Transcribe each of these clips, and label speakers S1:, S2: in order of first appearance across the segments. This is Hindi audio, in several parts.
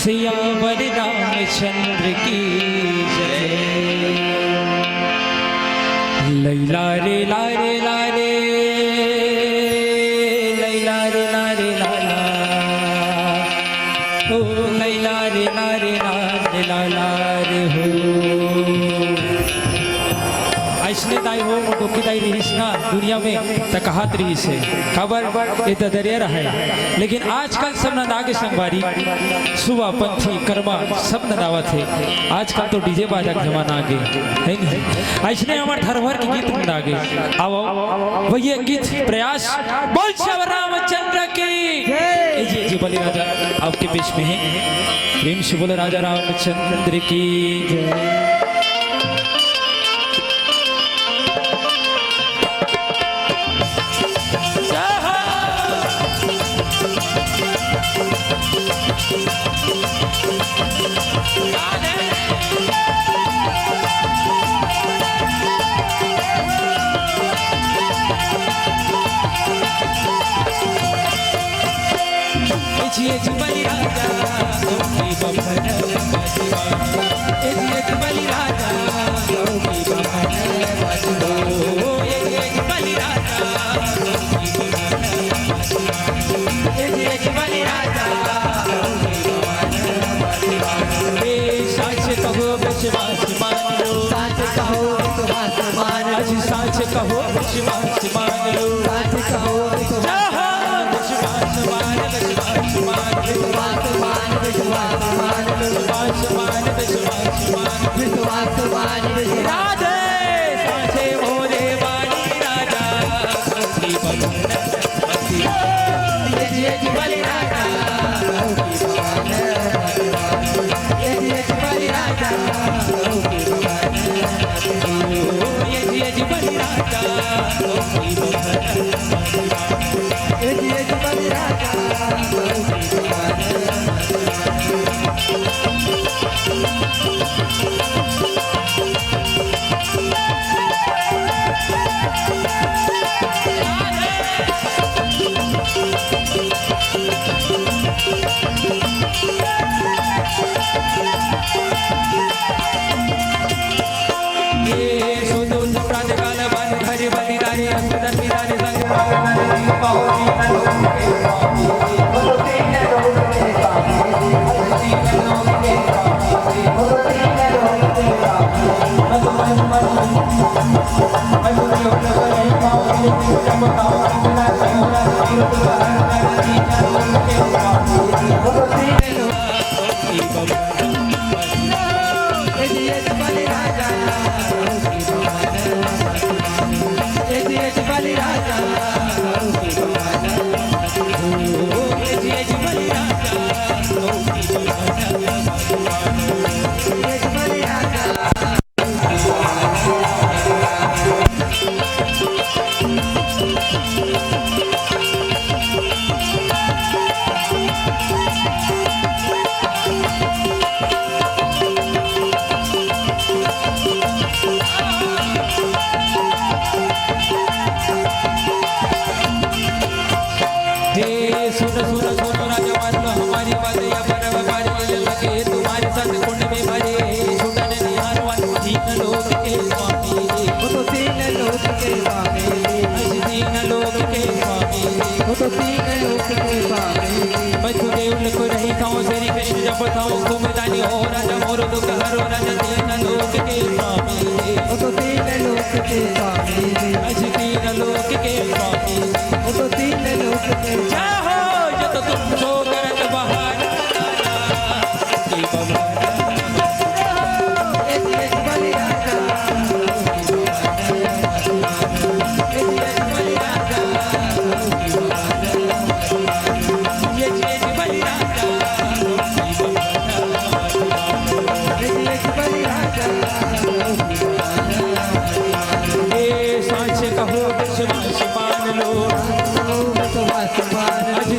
S1: सियावर रामचंद्र की जय। लैला रे ला रे ला रे, लैला रे ला रे ला ला, हो लैला रे ला रे ला रे ला ला रे हो। ऐसने दाई हो डोकी दाई रहीस ना दुनिया में तकहात रही से खबर ये तो दरिया रहा है, लेकिन आजकल सब नदागे संगवारी सुबह पंथी कर्मा सब नदावा थे। आजकल तो डीजे बाजा का जमाना आ गए है नहीं। ऐसने हमारे धरोहर के गीत नदागे आओ वही गीत प्रयास बोल श्यावर रामचंद्र की जी बलि राजा आपके बीच में है। प्रेम से बोले राजा रामचंद्र की जय। जी बलि राजा की बभन बजवा, जी बलि राजा की बभन बजवा, जी बलि राजा की बलि राजा साच कहो विश्वास मान लो, साच कहो विश्वास मान लो, साच कहो विश्वास मान लो, साच कहो विश्वास मान विश्वास मान विश्वास मान विश्वास मान विश्वास मान विश्वास मान विश्वास मान राधे साचे मोरे वाली राजा की बभन बजवा, ये बलि राजा की बभन बजवा, ये बलि राजा की बभन बजवा, ये बलि राजा की बभन बजवा, ये बलि राजा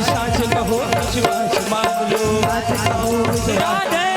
S1: साच कहो विश्वास मान लो, साच कहो विश्वास